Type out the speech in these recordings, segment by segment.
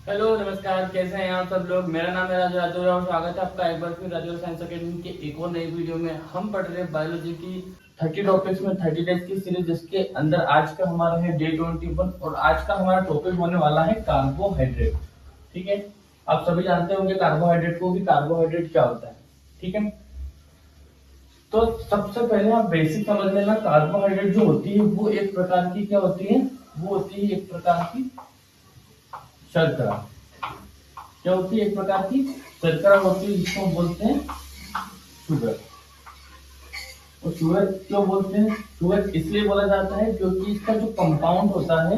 Hello नमस्कार, कैसे हैं आप सब लोग। मेरा नाम है राजू राजौरा और स्वागत है आपका एक बार फिर राजौरा साइंस अकेडमी के एक और नई वीडियो में। हम पढ़ रहे हैं बायोलॉजी की 30 टॉपिक्स में 30 डेज की सीरीज, जिसके अंदर आज का हमारा है डे 21 और आज का हमारा टॉपिक होने वाला है कार्बोहाइड्रेट। ठीक है, आप सभी जानते होंगे कार्बोहाइड्रेट को, भी कार्बोहाइड्रेट क्या होता है। ठीक है, तो सबसे पहले आप बेसिक समझ लेना। कार्बोहाइड्रेट जो होती है वो एक प्रकार की क्या होती है, वो होती है एक प्रकार की शर्करा। क्या होती है, एक प्रकार की शर्करा होती है, जिसको हम बोलते हैं शुगर। और शुगर क्यों बोलते हैं, शुगर इसलिए बोला जाता है क्योंकि इसका जो कंपाउंड होता है,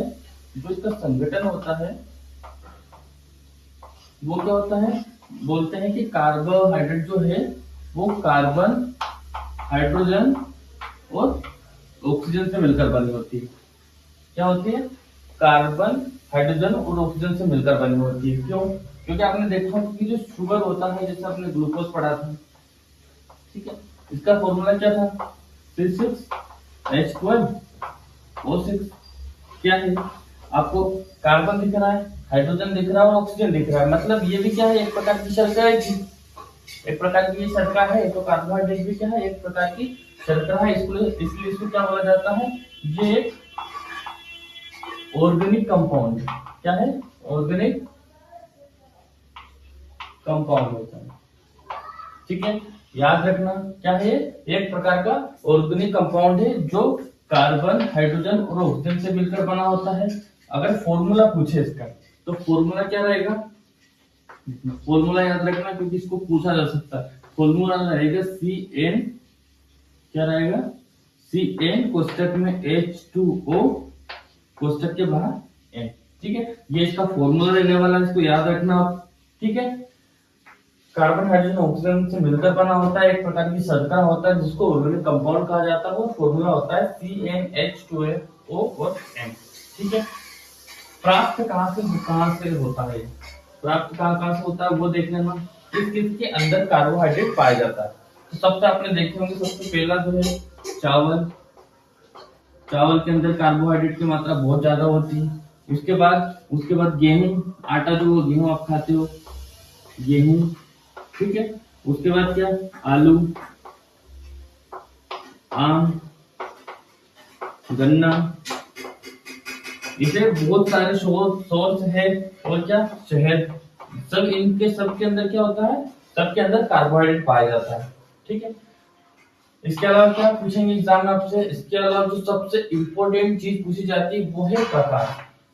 जो इसका संगठन होता है, वो क्या होता है, बोलते हैं कि कार्बोहाइड्रेट जो है वो कार्बन, हाइड्रोजन और ऑक्सीजन से मिलकर बनी होती है। क्या होती है, कार्बन, हाइड्रोजन और ऑक्सीजन से मिलकर बनी होती है। क्यों, क्योंकि आपने देखा कि जो शुगर होता है, जैसे आपने ग्लूकोज पढ़ा था, ठीक है, इसका फॉर्मूला क्या था, C6H12O6। क्या है, आपको कार्बन दिख रहा है, हाइड्रोजन दिख रहा है और ऑक्सीजन दिख रहा है, मतलब ये भी क्या है, एक प्रकार की शर्करा है। एक प्रकार की ये शर्करा है, तो कार्बोहाइड्रेट भी क्या है, एक प्रकार की शर्करा है। इसलिए इसको क्या बोला जाता है, ये एक ऑर्गेनिक कंपाउंड। क्या है, ऑर्गेनिक कंपाउंड होता है। ठीक है, याद रखना, क्या है, एक प्रकार का ऑर्गेनिक कंपाउंड है जो कार्बन, हाइड्रोजन और ऑक्सीजन से मिलकर बना होता है। अगर फॉर्मूला पूछे इसका, तो फॉर्मूला क्या रहेगा, फॉर्मूला याद रखना क्योंकि इसको पूछा जा सकता है। फॉर्मूला रहेगा CN, क्या रहेगा, CN कोष्टक में H2O कोष्टक के बाहर N। ठीक है, ये इसका फॉर्मूला रहने वाला है, इसको याद रखना आप। ठीक है, कार्बन, हाइड्रोजन, ऑक्सीजन से मिलकर बना होता है, एक प्रकार की शर्करा होता है जिसको ऑर्गेनिक कंपाउंड कहा जाता है। वो फॉर्मूला होता है CnH2O और N। ठीक है, प्राप्त कहां से होता है, प्राप्त कहां से होता है वो देख लेना। किस किस के अंदर कार्बोहाइड्रेट पाया जाता है, तो सबसे आपने देखे होंगे, सबसे पहला जो है चावल। चावल के अंदर कार्बोहाइड्रेट की मात्रा बहुत ज्यादा होती है। उसके बाद गेहूं, आटा जो गेहूं आप खाते हो, गेहूं। ठीक है, उसके बाद क्या, आलू, आम, गन्ना, इसे बहुत सारे सोर्स है। और क्या, शहद, सब इनके सबके अंदर क्या होता है, सबके अंदर कार्बोहाइड्रेट पाया जाता है। ठीक है, इसके अलावा क्या पूछेंगे एग्जाम में आपसे, इसके अलावा जो सबसे इंपॉर्टेंट चीज पूछी जाती है वो है प्रकार।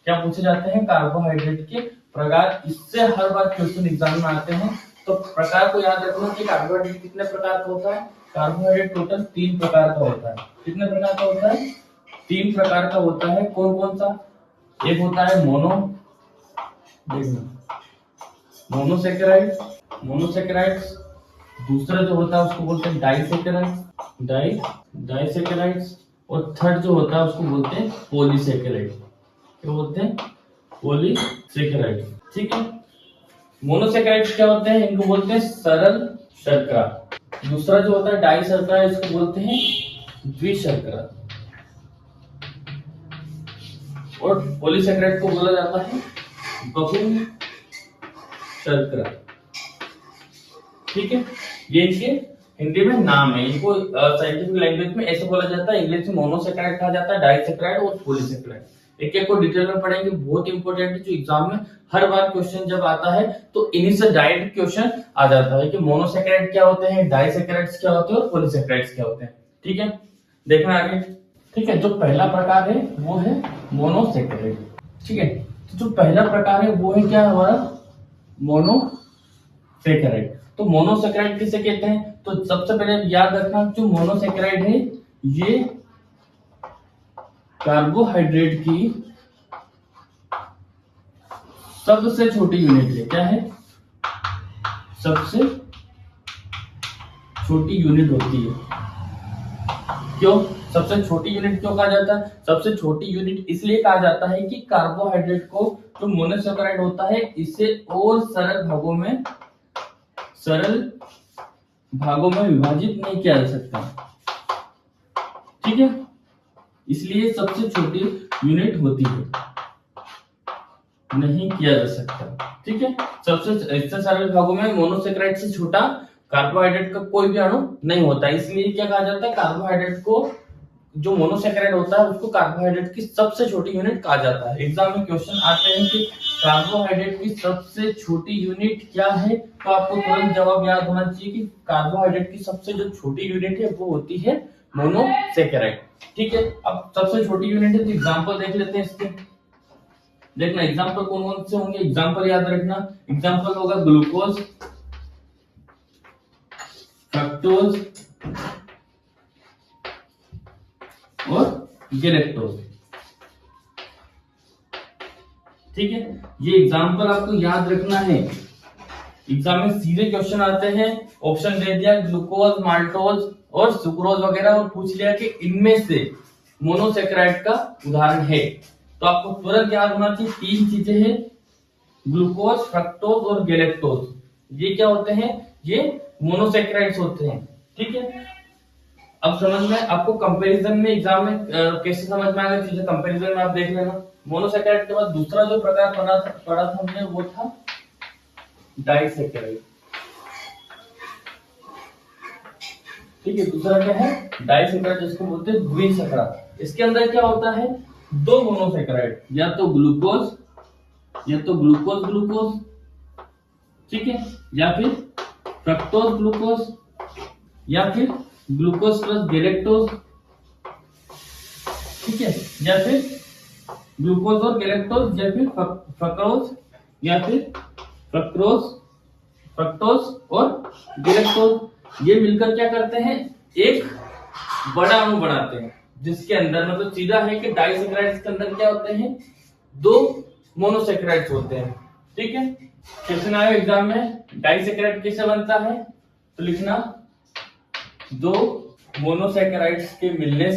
क्या पूछे जाते हैं, कार्बोहाइड्रेट के प्रकार। इससे हर बार क्वेश्चन एग्जाम में आते हैं, तो प्रकार को याद रखना कि कार्बोहाइड्रेट कितने प्रकार का होता है। कार्बोहाइड्रेट टोटल 3 प्रकार का होता है। कितने प्रकार का होता है, 3 प्रकार का होता है। कौन कौन सा, एक होता है मोनोसेकेराइड्स। दूसरा जो होता है उसको बोलते हैं डाइसेकेराइड्स। और थर्ड जो होता है उसको बोलते हैं पॉलीसेकेराइड। क्या बोलते हैं, पॉलीसेकेराइड। ठीक है, मोनोसेकेराइड्स क्या होते हैं, इनको बोलते हैं सरल शर्करा। दूसरा जो होता है डाइसर्करा, इसको बोलते हैं द्विशर्करा। और पॉलीसेकेराइड को बोला जाता है बहु शर्करा। ठीक है, ये इनके हिंदी में नाम है, इनको साइंटिफिक लैंग्वेज में ऐसे बोला जाता है। इंग्लिश में मोनोसेकेराइड कहा जाता है, डाइसेकेराइड और पॉलीसेकेराइड। एक एक को डिटेल में पढ़ेंगे, बहुत इंपॉर्टेंट है। जो एग्जाम में हर बार क्वेश्चन जब आता है तो इन्हीं से डायरेक्ट क्वेश्चन आ जाता है कि मोनोसेकेराइड क्या होते हैं, डाइसेकेराइड्स क्या होते हैं और पॉलीसेकेराइड्स क्या होते हैं। ठीक है, देखना आगे। ठीक है, जो पहला प्रकार है वो है मोनोसेकेराइड। ठीक है, तो जो पहला प्रकार है वो है क्या, हमारा मोनोसेकेराइड। तो मोनोसेकेराइड किसे कहते हैं, तो सबसे पहले याद रखना, जो मोनोसेकेराइड है ये कार्बोहाइड्रेट की सबसे छोटी यूनिट है। क्या है, सबसे छोटी यूनिट होती है। क्यों, सबसे छोटी यूनिट क्यों कहा जाता है, सबसे छोटी यूनिट इसलिए कहा जाता है कि कार्बोहाइड्रेट को, जो मोनोसेकेराइड होता है, इसे और सरल भागों में विभाजित नहीं किया जा सकता। ठीक है, इसलिए सबसे छोटी यूनिट होती है, नहीं किया जा सकता। ठीक है, सबसे इससे सरल भागों में मोनोसेक्राइड से छोटा कार्बोहाइड्रेट का कोई भी अणु नहीं होता, इसलिए क्या कहा जाता है, कार्बोहाइड्रेट को, जो मोनोसेक्राइड होता है उसको कार्बोहाइड्रेट की सबसे छोटी यूनिट कहा जाता है। एग्जाम में क्वेश्चन आते हैं कि कार्बोहाइड्रेट की सबसे छोटी यूनिट क्या है, तो आपको तुरंत जवाब याद होना चाहिए कि कार्बोहाइड्रेट की सबसे जो छोटी यूनिट है वो होती है मोनोसेक्राइड। ठीक है, अब सबसे छोटी यूनिट है तो एग्जांपल देख लेते हैं इसके। देखना एग्जांपल कौन कौन से होंगे, एग्जांपल याद रखना। एग्जांपल होगा ग्लूकोज, फ्रक्टोज और गैलेक्टोज। ठीक है, ये एग्जांपल आपको याद रखना है। एग्जाम में सीधे क्वेश्चन आते हैं, ऑप्शन दे दिया ग्लूकोज, माल्टोज और सुक्रोज वगैरह, और पूछ लिया कि इनमें से मोनोसेक्राइड का उदाहरण है, तो आपको तुरंत याद होना चाहिए तीन चीजें हैं, ग्लूकोज, फ्रक्टोज और गैलेक्टोज। ये क्या होते हैं, ये मोनोसेक्राइड्स होते हैं। ठीक है, अब समझ में आपको कंपैरिजन में एग्जाम में कैसे समझ में आएगा चीजें, कंपैरिजन में आप देख लेना। मोनोसेक्राइड के बाद दूसरा जो प्रकार पढ़ा था हमने वो था डाइसेक्राइड। ठीक है, दूसरा क्या है, डाइसेक्राइड, जिसको बोलते हैं द्विसक्राइड। इसके अंदर क्या होता है, दो मोनोसेक्राइड, या तो ग्लूकोज ग्लूकोज, ठीक है, या फिर फ्रक्टोज ग्लूकोज, या फिर ग्लूकोज प्लस गैलेक्टोज, ठीक है, या फिर ग्लूकोज और गैलेक्टोज, या फिर फ्रक्टोज, या फिर फ्रक्टोज और गैलेक्टोज। ये मिलकर क्या करते हैं, एक बड़ा अणु बनाते हैं, जिसके अंदर मतलब सीधा है कि डाइसेक्राइड्स के अंदर क्या होते हैं, दो मोनोसेक्राइड्स होते हैं। ठीक है, क्वेश्चन आया एग्जाम में, डाइसेक्राइड कैसे बनता है, तो लिखना दो मोनोसेक्राइड्स के मिलने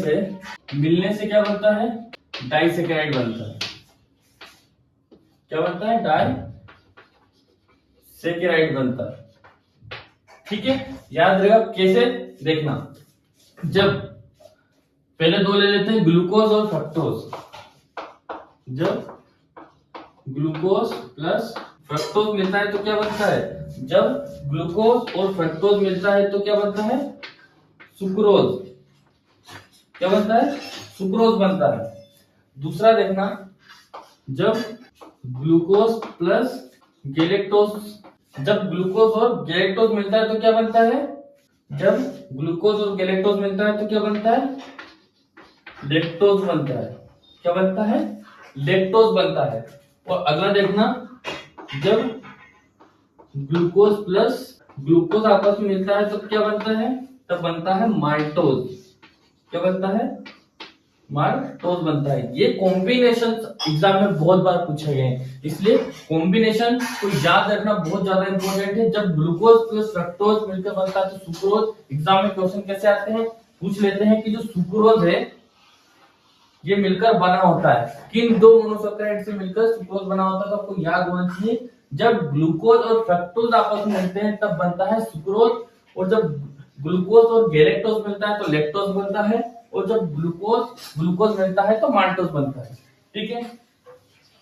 से क्या बनता है, डाइसेक्राइड बनता है। क्या बनता है, डाइसेक्राइड बनता है। ठीक है, याद रहेगा कैसे, देखना, जब पहले दो ले लेते हैं ग्लूकोज और फ्रक्टोज। जब ग्लूकोज प्लस फ्रक्टोज मिलता है तो क्या बनता है, जब ग्लूकोज और फ्रक्टोज मिलता है तो क्या बनता है, सुक्रोज। क्या बनता है, सुक्रोज बनता है। दूसरा देखना, जब ग्लूकोज प्लस गैलेक्टोज, जब ग्लूकोज और गैलेक्टोज मिलता है तो क्या बनता है, जब ग्लूकोज और गैलेक्टोज मिलता है तो क्या बनता है, लेक्टोज बनता है। क्या बनता है, लेक्टोज बनता है। और अगला देखना, जब ग्लूकोज प्लस ग्लूकोज आपस में मिलता है तो क्या बनता है, तब बनता है माल्टोज। क्या बनता है, माल्टोज बनता है। ये कॉम्बिनेशन एग्जाम में बहुत बार पूछे गए हैं, इसलिए कॉम्बिनेशन को याद रखना बहुत ज्यादा इंपॉर्टेंट है। जब ग्लूकोज प्लस फ्रक्टोज मिलकर बनता है तो सुक्रोज। एग्जाम में क्वेश्चन कैसे आते हैं, पूछ लेते हैं कि जो सुक्रोज है ये मिलकर बना होता है, किन दो मोनोसेक्राइड से मिलकर सुक्रोज बना होता है, तो आपको याद होना चाहिए जब ग्लूकोज और फ्रक्टोज आपस में मिलते हैं तब बनता है सुक्रोज, और जब ग्लूकोज और गैलेक्टोज मिलता है तो लेक्टोज बनता है, और जब ग्लूकोज मिलता है तो माल्टोज बनता है। ठीक है,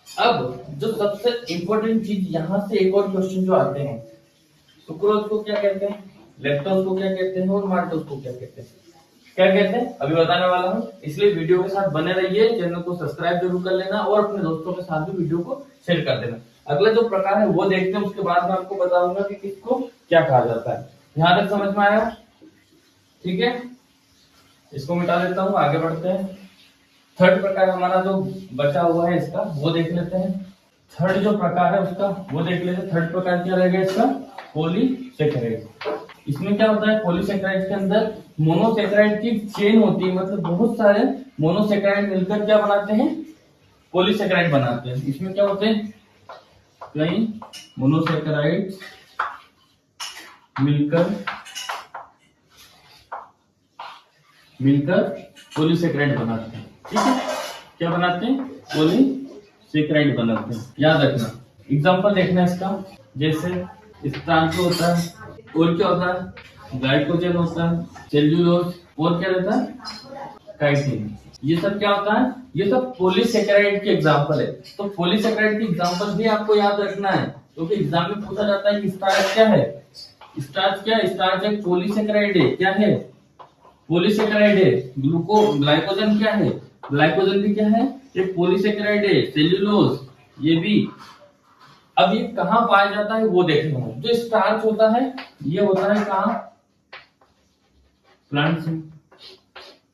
अब जो सबसे इंपॉर्टेंट चीज, यहां से एक और क्वेश्चन जो आते हैं, सुक्रोज को क्या कहते हैं, लेक्टोज को क्या कहते हैं, और माल्टोज को क्या कहते हैं, क्या कहते हैं अभी बताने वाला हूं। इसलिए वीडियो के साथ बने रहिए, चैनल को सब्सक्राइब जरूर कर लेना और अपने दोस्तों के साथ भी वीडियो को शेयर कर देना। अगला जो प्रकार है वो देखते हैं, उसके बाद मैं आपको बताऊंगा कि किसको क्या कहा जाता है। यहां तक समझ में आया, ठीक है, इसको मिटा देता हूं, आगे बढ़ते हैं। थर्ड प्रकार हमारा जो बचा हुआ है इसका वो देख लेते हैं। थर्ड जो प्रकार है उसका वो देख लेते हैं। थर्ड प्रकार क्या रहेगा इसका, पॉलीसेकेराइड। इसमें क्या होता है, पॉलीसेकेराइड के अंदर मोनोसेकेराइड की चेन होती है, मतलब बहुत सारे मोनोसेकेराइड मिलकर क्या बनाते हैं, पॉलीसेकेराइड बनाते हैं। इसमें क्या होते हैं, कई मोनोसेकेराइड मिलकर पॉलीसेकेराइड बनाते हैं। ठीक है, क्या बनाते हैं, पॉलीसेकेराइड बनाते हैं। याद रखना, एग्जांपल देखना इसका, जैसे स्टार्च होता है, और क्या होता है, ग्लाइकोजन होता है, सेल्यूलोज, और क्या रहता है, काइटिन। ये सब क्या होता है, ये सब पॉलीसेकेराइड के एग्जांपल है। तो पॉलीसेकेराइड के एग्जांपल भी आपको याद रखना है। क्योंकि एग्जाम में पूछा जाता है कि स्टार्च क्या है। स्टार्च क्या है? स्टार्च एक पॉलीसेकेराइड है। क्या है? पॉलीसेकेराइड है। ग्लाइकोजन क्या है? ग्लाइकोजन भी क्या है? एक पॉलीसेकेराइड है। सेल्यूलोज ये भी। अब ये कहाँ पाया जाता है वो देखना है। जो स्टार्च होता है ये होता है कहाँ? प्लांट से।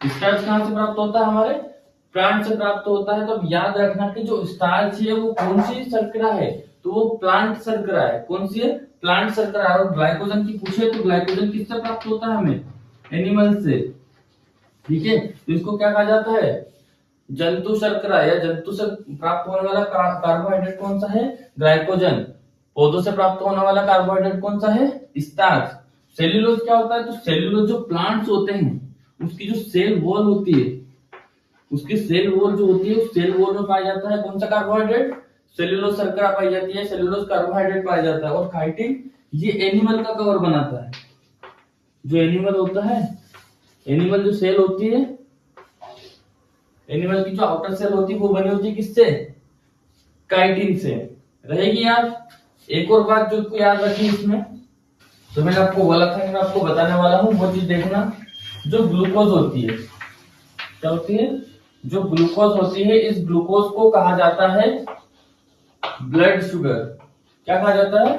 स्टार्च कहाँ से प्राप्त होता है? हमारे प्लांट से प्राप्त होता है। तो अब याद रखना कि जो स्टार्च है वो कौन सी शर्करा है? तो वो प्लांट शर्करा है। कौन सी है? प्लांट शर्करा। और ग्लाइकोजन की पूछे तो ग्लाइकोजन किससे प्राप्त होता है? हमें एनिमल से। ठीक है, तो इसको क्या कहा जाता है? जंतु शर्करा या जंतु से प्राप्त होने वाला कार्बोहाइड्रेट कौन सा है? ग्लाइकोजन। पौधों से प्राप्त होने वाला कार्बोहाइड्रेट कौन सा है? स्टार्च। सेल्यूलोज क्या होता है? तो सेल्यूलोज जो प्लांट्स होते हैं उसकी जो सेल वॉल होती है, उसकी सेल वॉल जो होती है उस सेल वॉल में पाया जाता है कौन सा कार्बोहाइड्रेट? सेल्यूलोज शर्करा पाई जाती है। सेल्यूलोज कार्बोहाइड्रेट पाया जाता है। और काइटिन ये एनिमल का कवर बनाता है। जो एनिमल होता है, एनिमल जो सेल होती है, एनिमल की जो आउटर सेल होती है वो बनी होती है किससे? काइटिन से। रहेगी याद। एक और बात जो आपको याद रखनी इसमें, तो मैंने आपको बोला था कि मैं आपको बताने वाला हूं, वो चीज देखना। जो ग्लूकोज होती है, क्या होती है? जो ग्लूकोज होती है, इस ग्लूकोज को कहा जाता है ब्लड शुगर। क्या कहा जाता है?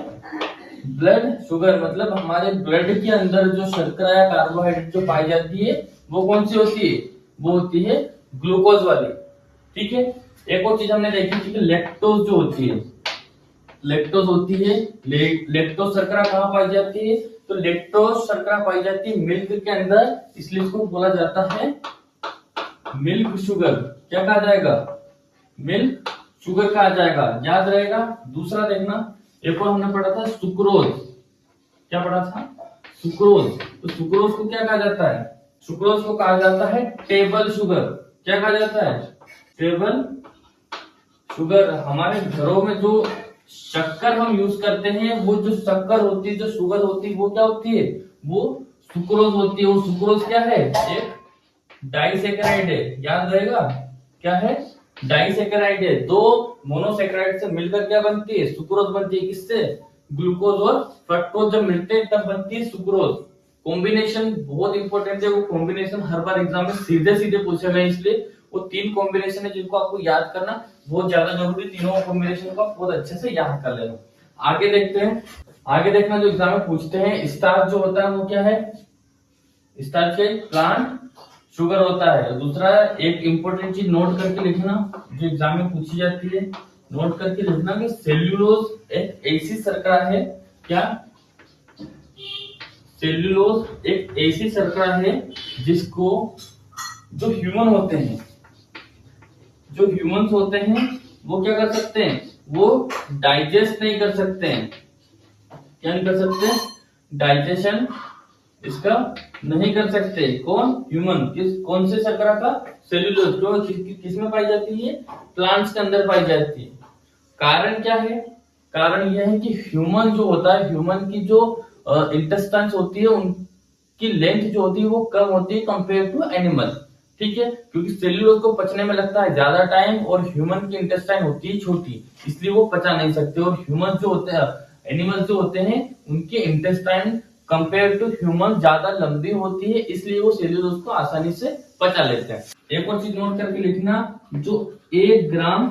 Blood sugar. मतलब हमारे ब्लड के अंदर जो शर्करा या कार्बोहाइड्रेट जो पाई जाती है वो कौन सी होती है? वो होती है ग्लूकोज वाली। ठीक है, एक और चीज हमने देखी थी कि लैक्टोज जो होती है, लैक्टोज होती है। लैक्टोज शर्करा कहाँ पाई जाती है? तो लैक्टोज शर्करा पाई जाती है मिल्क के अंदर, इसलिए इसको बोला जाता है मिल्क शुगर। क्या कहा जाएगा? मिल्क शुगर कहा जाएगा। याद रहेगा। दूसरा देखना, एक और हमने पढ़ा था सुक्रोज। क्या पढ़ा था? सुक्रोज। तो सुक्रोज को क्या कहा जाता है? सुक्रोज को कहा जाता है टेबल शुगर। क्या कहा जाता है? Table sugar. हमारे घरों में जो शक्कर हम यूज करते हैं, वो जो शक्कर होती है, जो शुगर होती है, वो क्या होती है? वो सुक्रोज होती है। वो सुक्रोज क्या है? एक डाइसेकेराइड है। याद रहेगा। क्या है? डाइसेकेराइड है। दो मोनोसेकेराइड से मिलकर क्या बनती है? सुक्रोज बनती है। किससे? ग्लूकोज और फ्रक्टोज जब मिलते हैं तब बनती है सुक्रोज। कॉम्बिनेशन बहुत इंपॉर्टेंट है। वो कॉम्बिनेशन हर बार एग्जाम में सीधे सीधे पूछे गए, इसलिए वो 3 कॉम्बिनेशन है जिनको आपको याद करना बहुत ज्यादा जरूरी। तीनों कॉम्बिनेशन को बहुत अच्छे से याद कर लेना। आगे देखते हैं। आगे देखना जो एग्जाम में पूछते हैं, स्टार्च जो होता है वो क्या है? स्टार्च एक प्लांट शुगर होता है। दूसरा, एक इंपॉर्टेंट चीज नोट करके लिखना जो एग्जाम में पूछी जाती है, नोट करके लिखना कि सेल्यूलोज एक ऐसी शर्करा है। क्या? सेल्यूलोज एक ऐसी शर्करा है जिसको जो ह्यूमन होते हैं, जो ह्यूमंस होते हैं वो क्या कर सकते हैं? वो डाइजेस्ट नहीं कर सकते हैं। क्या नहीं कर सकते? डाइजेशन इसका नहीं कर सकते। कौन? ह्यूमन। कौन से शर्करा का? सेल्यूलोज। जो किसमें पाई जाती है? प्लांट्स के अंदर पाई जाती है। कारण क्या है? कारण यह है कि ह्यूमन जो होता है, ह्यूमन की जो इंटेस्टाइन्स होती है उनकी लेंथ जो होती है वो कम होती है कंपेयर टू एनिमल। ठीक है, क्योंकि सेल्यूलोज को पचने में लगता है ज्यादा टाइम और ह्यूमन की इंटेस्टाइन होती है छोटी, इसलिए वो पचा नहीं सकते। और ह्यूमन जो होते हैं, एनिमल्स जो होते हैं, उनकी इंटेस्टाइन कंपेयर टू ह्यूमन ज्यादा लंबी होती है, इसलिए वो सेल्यूलोज को आसानी से पचा लेते हैं। एक और चीज नोट करके लिखना, जो 1 ग्राम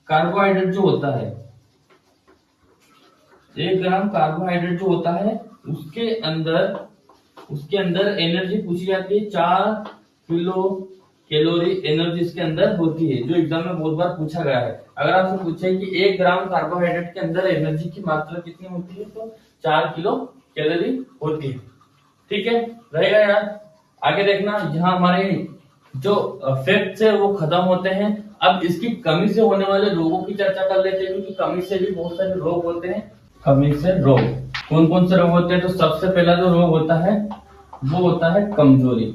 कार्बोहाइड्रेट जो होता है, 1 ग्राम कार्बोहाइड्रेट जो होता है उसके अंदर एनर्जी पूछी जाती है। 4 किलो कैलोरी एनर्जी इसके अंदर होती है, जो एग्जाम में बहुत बार पूछा गया है। अगर आपसे पूछे कि 1 ग्राम कार्बोहाइड्रेट के अंदर एनर्जी की मात्रा कितनी होती है, तो 4 किलो कैलोरी होती है। ठीक है, रहेगा यार। आगे देखना, यहाँ हमारे जो फैक्ट्स है वो खत्म होते हैं। अब इसकी कमी से होने वाले रोगों की चर्चा कर लेते हैं, क्योंकि कमी से भी बहुत सारे रोग होते हैं। कमी से रोग कौन कौन से रोग होते हैं? तो सबसे पहला जो रोग होता है वो होता है कमजोरी।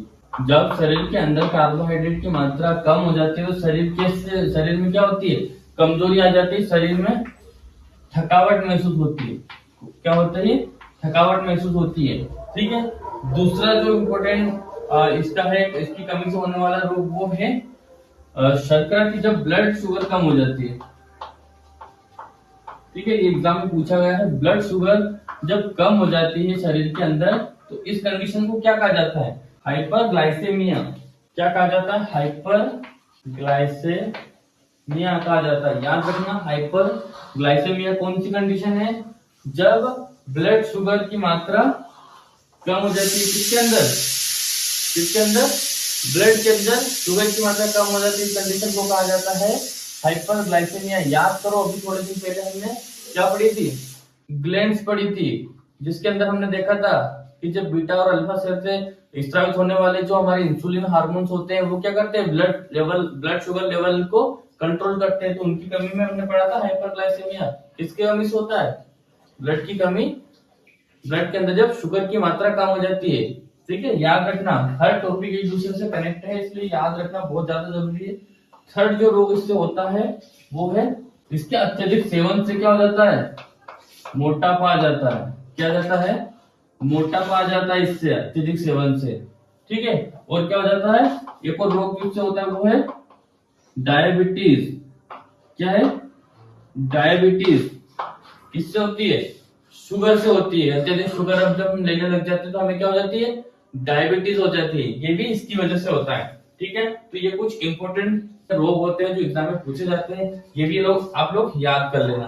जब शरीर के अंदर कार्बोहाइड्रेट की मात्रा कम हो जाती है तो शरीर में क्या होती है? कमजोरी आ जाती है। शरीर में थकावट महसूस होती है। क्या होता है? थकावट महसूस होती है। ठीक है, दूसरा जो इम्पोर्टेंट इसका है, इसकी कमी से होने वाला रोग वो है शर्करा की जब ब्लड शुगर कम हो जाती है। ठीक है, ये एग्जाम में पूछा गया है। ब्लड शुगर जब कम हो जाती है शरीर के अंदर तो इस कंडीशन को क्या कहा जाता है? हाइपरग्लाइसेमिया। क्या कहा जाता है? हाइपरग्लाइसेमिया कहा जाता है। याद रखना, हाइपरग्लाइसेमिया कौन सी कंडीशन है? जब ब्लड शुगर की मात्रा कम हो जाती है किसके अंदर? किसके अंदर? ब्लड के अंदर शुगर की मात्रा कम हो जाती है, कंडीशन को कहा जाता है हाइपरग्लाइसेमिया। याद करो, अभी थोड़े दिन पहले हमने क्या पढ़ी थी? ग्लैंड्स पढ़ी थी, जिसके अंदर हमने देखा था कि जब बीटा और अल्फा सेल से स्त्रावित होने वाले जो हमारे इंसुलिन हार्मोन्स होते हैं वो क्या करते हैं? ब्लड शुगर लेवल को कंट्रोल करते हैं। तो उनकी कमी में हमने पढ़ा था हाइपरग्लाइसेमिया। किसकी कमी से होता है? ब्लड की कमी। ब्लड के अंदर जब शुगर की मात्रा कम हो जाती है। ठीक है, याद रखना, हर टॉपिक एक दूसरे से कनेक्ट है, इसलिए याद रखना बहुत ज्यादा जरूरी है। थर्ड जो रोग इससे होता है वो है, इसके अत्यधिक सेवन से क्या हो जाता है? मोटापा आ जाता है। क्या जाता है? मोटापा आ जाता है इससे, अत्यधिक सेवन से। ठीक है, और क्या हो जाता है? एक और रोग किससे होता है, वो है डायबिटीज। क्या है? डायबिटीज किससे होती है? शुगर से होती है। अत्यधिक शुगर अब जब हम लेने लग जाते हैं तो हमें क्या हो जाती है? डायबिटीज हो जाती है। ये भी इसकी वजह से होता है। ठीक है, तो ये कुछ इंपॉर्टेंट रोग होते हैं जो एग्जाम में पूछे जाते हैं, ये भी लोग आप लोग याद कर लेना।